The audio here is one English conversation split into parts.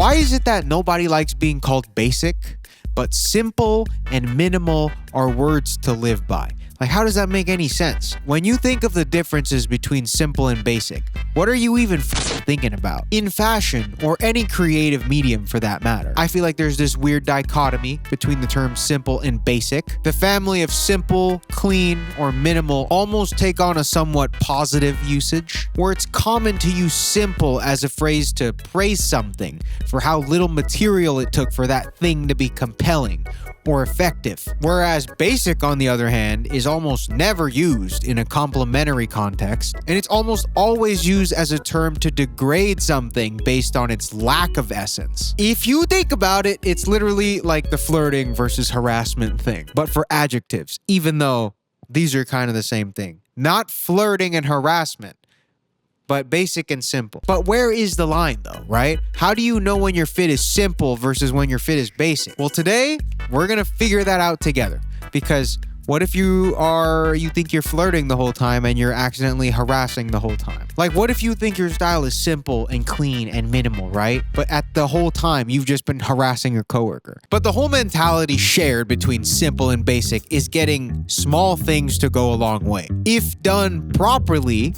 Why is it that nobody likes being called basic, but simple and minimal are words to live by? Like, how does that make any sense? When you think of the differences between simple and basic, what are you even thinking about? In fashion, or any creative medium for that matter, I feel like there's this weird dichotomy between the terms simple and basic. The family of simple, clean, or minimal almost take on a somewhat positive usage, where it's common to use simple as a phrase to praise something for how little material it took for that thing to be compelling or effective. Whereas basic, on the other hand, is almost never used in a complimentary context, and it's almost always used as a term to degrade something based on its lack of essence. If you think about it, it's literally like the flirting versus harassment thing, but for adjectives, even though these are kind of the same thing. Not flirting and harassment, but basic and simple. But where is the line though, right? How do you know when your fit is simple versus when your fit is basic? Well, today we're gonna figure that out together, because what if you think you're flirting the whole time and you're accidentally harassing the whole time? Like, what if you think your style is simple and clean and minimal, right? But at the whole time, you've just been harassing your coworker. But the whole mentality shared between simple and basic is getting small things to go a long way. If done properly,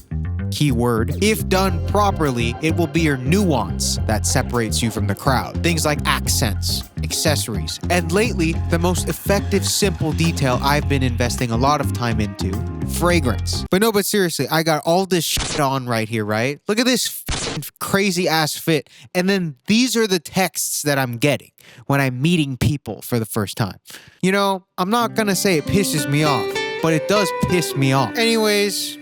keyword, if done properly, it will be your nuance that separates you from the crowd. Things like accents, accessories, and lately, the most effective simple detail I've been investing a lot of time into, fragrance. But seriously, I got all this shit on right here, right? Look at this crazy ass fit. And then these are the texts that I'm getting when I'm meeting people for the first time. You know, I'm not gonna say it pisses me off, but it does piss me off. Anyways,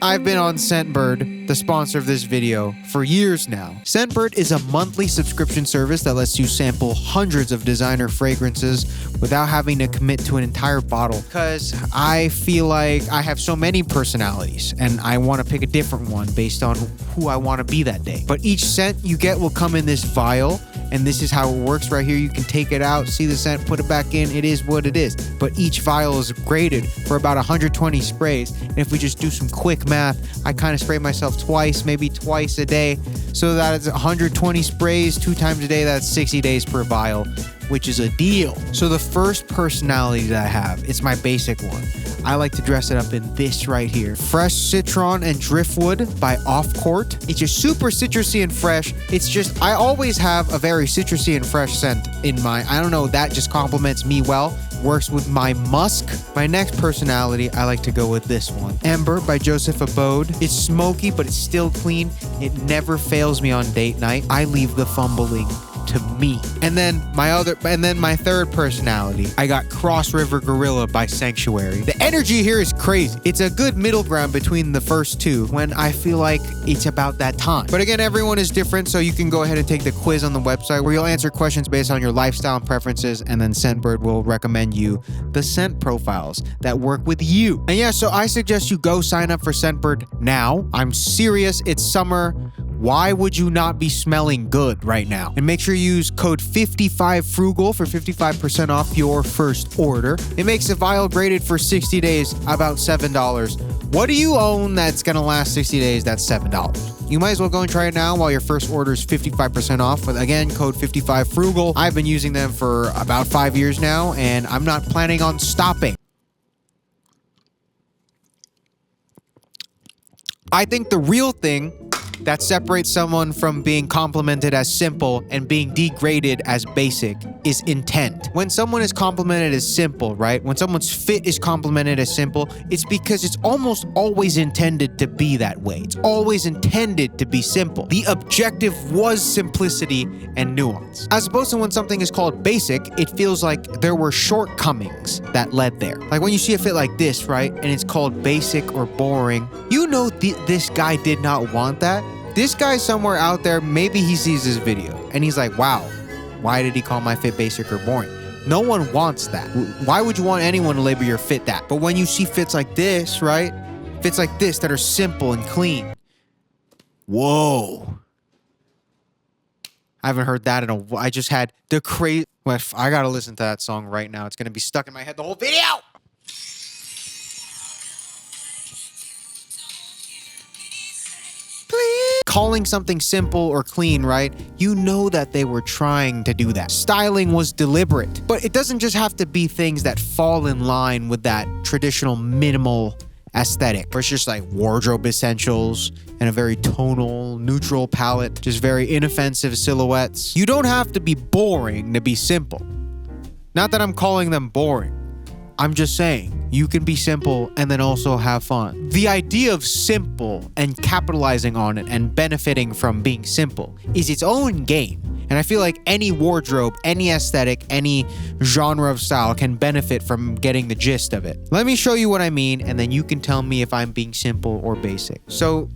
I've been on Scentbird, the sponsor of this video, for years now. Scentbird is a monthly subscription service that lets you sample hundreds of designer fragrances without having to commit to an entire bottle. Because I feel like I have so many personalities and I want to pick a different one based on who I want to be that day. But each scent you get will come in this vial, and this is how it works right here. You can take it out, see the scent, put it back in. It is what it is. But each vial is graded for about 120 sprays. And if we just do some quick math, I kind of spray myself twice, maybe twice a day. So that is 120 sprays 2 times a day. That's 60 days per vial, which is a deal. So the first personality that I have, it's my basic one. I like to dress it up in this right here. Fresh Citron and Driftwood by Off Court. It's just super citrusy and fresh. It's just, I always have a very citrusy and fresh scent in my, I don't know, that just complements me well. Works with my musk. My next personality, I like to go with this one. Ember by Joseph Abode. It's smoky, but it's still clean. It never fails me on date night. I leave the fumbling to me. And then my third personality, I got Cross River Gorilla by Sanctuary. The energy here is crazy. It's a good middle ground between the first two when I feel like it's about that time. But again, everyone is different, so you can go ahead and take the quiz on the website where you'll answer questions based on your lifestyle and preferences, and then Scentbird will recommend you the scent profiles that work with you. And yeah, so I suggest you go sign up for Scentbird now. I'm serious. It's summer. Why would you not be smelling good right now? And make sure you use code 55frugal for 55% off your first order. It makes a vial graded for 60 days about $7. What do you own that's gonna last 60 days? That's $7. You might as well go and try it now while your first order is 55% off. But again, code 55frugal. I've been using them for about 5 years now, and I'm not planning on stopping. I think the real thing that separates someone from being complimented as simple and being degraded as basic is intent. When someone is complimented as simple, right? When someone's fit is complimented as simple, it's because it's almost always intended to be that way. It's always intended to be simple. The objective was simplicity and nuance. As opposed to when something is called basic, it feels like there were shortcomings that led there. Like when you see a fit like this, right? And it's called basic or boring, you know this guy did not want that. This guy somewhere out there, maybe he sees this video and he's like, wow, why did he call my fit basic or boring? No one wants that. Why would you want anyone to label your fit that? But when you see fits like this, right? Fits like this that are simple and clean. Whoa. I haven't heard that in a while. I just had the crazy... I gotta listen to that song right now. It's gonna be stuck in my head the whole video! calling something simple or clean, right? You know that they were trying to do that. Styling was deliberate, but it doesn't just have to be things that fall in line with that traditional minimal aesthetic, where it's just like wardrobe essentials and a very tonal, neutral palette, just very inoffensive silhouettes. You don't have to be boring to be simple. Not that I'm calling them boring. I'm just saying you can be simple and then also have fun. The idea of simple and capitalizing on it and benefiting from being simple is its own game. And I feel like any wardrobe, any aesthetic, any genre of style can benefit from getting the gist of it. Let me show you what I mean, and then you can tell me if I'm being simple or basic. So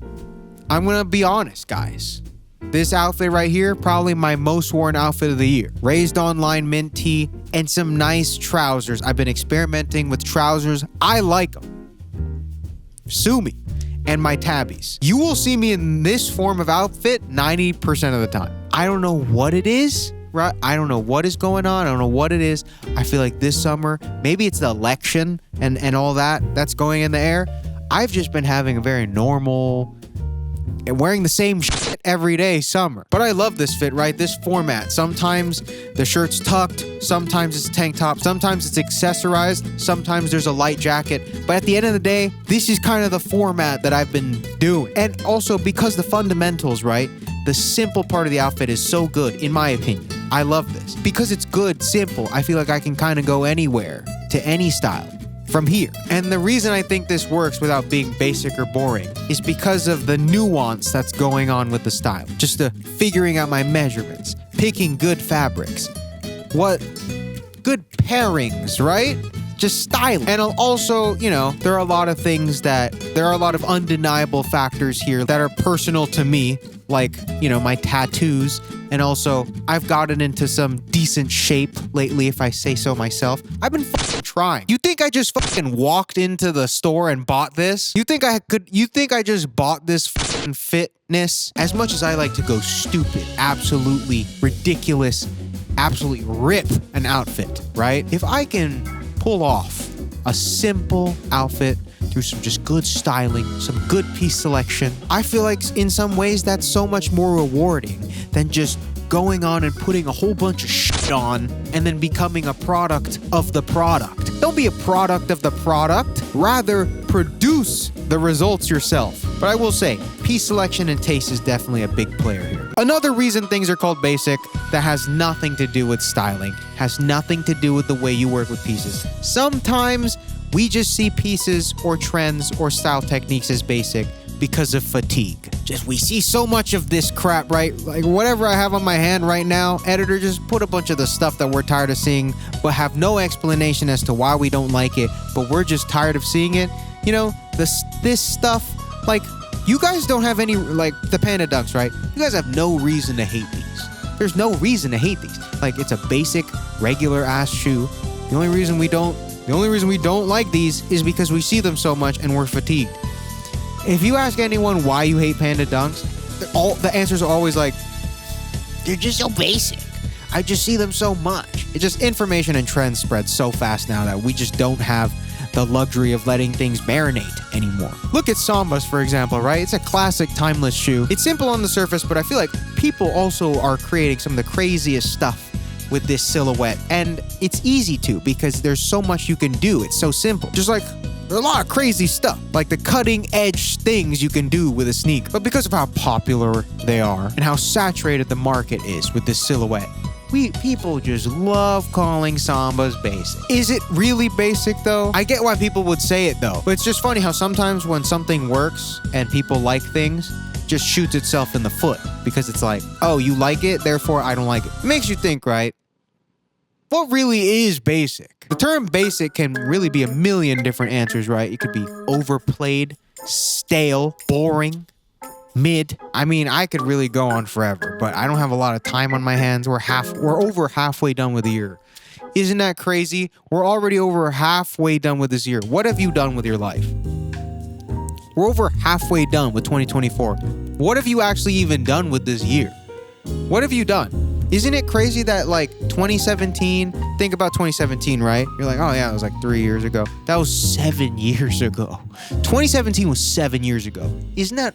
I'm gonna be honest, guys. This outfit right here, probably my most worn outfit of the year. Raised online mint tee and some nice trousers. I've been experimenting with trousers. I like them. Sue me. And my tabbies. You will see me in this form of outfit 90% of the time. I don't know what it is, right? I don't know what is going on. I don't know what it is. I feel like this summer, maybe it's the election and all that's going in the air. I've just been having a very normal and wearing the same shit every day summer. But I love this fit, right? This format. Sometimes the shirt's tucked, sometimes it's tank top, sometimes it's accessorized, sometimes there's a light jacket. But at the end of the day, this is kind of the format that I've been doing. And also because the fundamentals, right? The simple part of the outfit is so good, in my opinion. I love this. Because it's good, simple, I feel like I can kind of go anywhere to any style from here. And the reason I think this works without being basic or boring is because of the nuance that's going on with the style. Just the figuring out my measurements, picking good fabrics, what good pairings, right? Just styling. And also, there are a lot of undeniable factors here that are personal to me, like, my tattoos. And also, I've gotten into some decent shape lately, if I say so myself. I've been fucking trying. You think I just fucking walked into the store and bought this? You think I just bought this fucking fitness? As much as I like to go stupid, absolutely ridiculous, absolutely rip an outfit, right? If I can pull off a simple outfit through some just good styling, some good piece selection, I feel like in some ways that's so much more rewarding than just going on and putting a whole bunch of shit on and then becoming a product of the product. Don't be a product of the product. Rather, produce the results yourself. But I will say, piece selection and taste is definitely a big player here. Another reason things are called basic that has nothing to do with styling, has nothing to do with the way you work with pieces. Sometimes we just see pieces or trends or style techniques as basic because of fatigue. We see so much of this crap, right? Like whatever I have on my hand right now, editor, just put a bunch of the stuff that we're tired of seeing, but have no explanation as to why we don't like it, but we're just tired of seeing it. This stuff, like, you guys don't have any, like, the Panda Dunks, right? You guys have no reason to hate these. There's no reason to hate these. Like, it's a basic, regular ass shoe. The only reason we don't like these is because we see them so much and we're fatigued. If you ask anyone why you hate Panda Dunks, the answers are always like, they're just so basic. I just see them so much. It's just information and trends spread so fast now that we just don't have the luxury of letting things marinate anymore. Look at Sambas, for example, right? It's a classic, timeless shoe. It's simple on the surface, but I feel like people also are creating some of the craziest stuff with this silhouette. And it's easy to, because there's so much you can do. It's so simple. Just like, there's a lot of crazy stuff, like the cutting edge things you can do with a sneak. But because of how popular they are and how saturated the market is with this silhouette, people just love calling Sambas basic. Is it really basic though? I get why people would say it though, but it's just funny how sometimes when something works and people like things, just shoots itself in the foot because it's like, oh, you like it, therefore I don't like it. It makes you think, right? What really is basic? The term basic can really be a million different answers, right? It could be overplayed, stale, boring, mid. I mean, I could really go on forever, but I don't have a lot of time on my hands. We're over halfway done with the year. Isn't that crazy? We're already over halfway done with this year. What have you done with your life? We're over halfway done with 2024. What have you actually even done with this year? What have you done? Isn't it crazy that like 2017 Think about 2017, right? You're like, oh yeah, it was like 3 years ago. That was 7 years ago. 2017 was 7 years ago. Isn't that...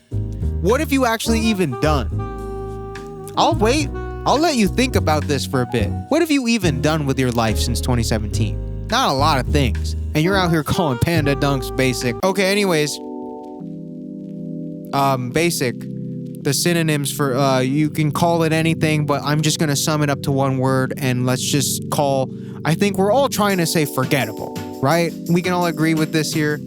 What have you actually even done? I'll wait. I'll let you think about this for a bit. What have you even done with your life since 2017? Not a lot of things. And you're out here calling Panda Dunks basic. Okay, anyways. Basic. The synonyms for, you can call it anything, but I'm just gonna sum it up to one word, and let's just call... I think we're all trying to say forgettable, right? We can all agree with this here.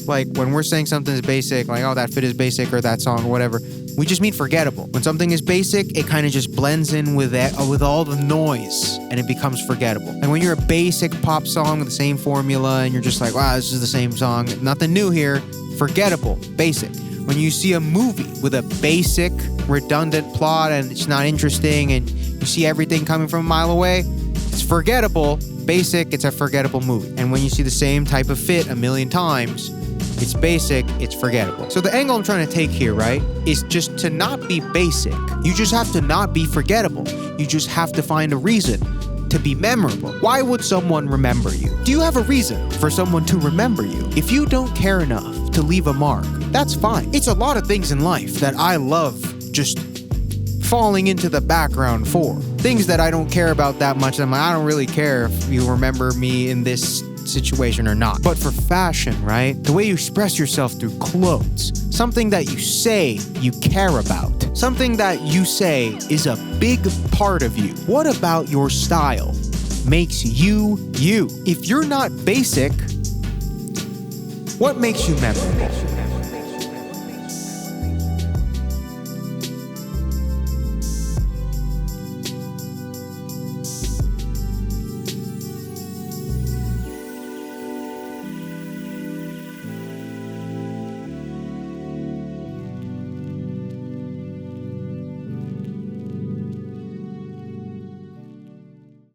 Like, when we're saying something is basic, like, oh, that fit is basic, or that song, or whatever, we just mean forgettable. When something is basic, it kind of just blends in with all the noise, and it becomes forgettable. And when you're a basic pop song with the same formula, and you're just like, wow, this is the same song, nothing new here, forgettable, basic. When you see a movie with a basic, redundant plot, and it's not interesting, and you see everything coming from a mile away, it's forgettable, basic, it's a forgettable movie. And when you see the same type of fit a million times, it's basic, it's forgettable. So the angle I'm trying to take here, right, is just to not be basic. You just have to not be forgettable. You just have to find a reason to be memorable. Why would someone remember you? Do you have a reason for someone to remember you? If you don't care enough to leave a mark, that's fine. It's a lot of things in life that I love just falling into the background for. Things that I don't care about that much. I'm like, I don't really care if you remember me in this situation or not. But for fashion, right? The way you express yourself through clothes, something that you say you care about, something that you say is a big part of you. What about your style makes you you? If you're not basic, what makes you memorable?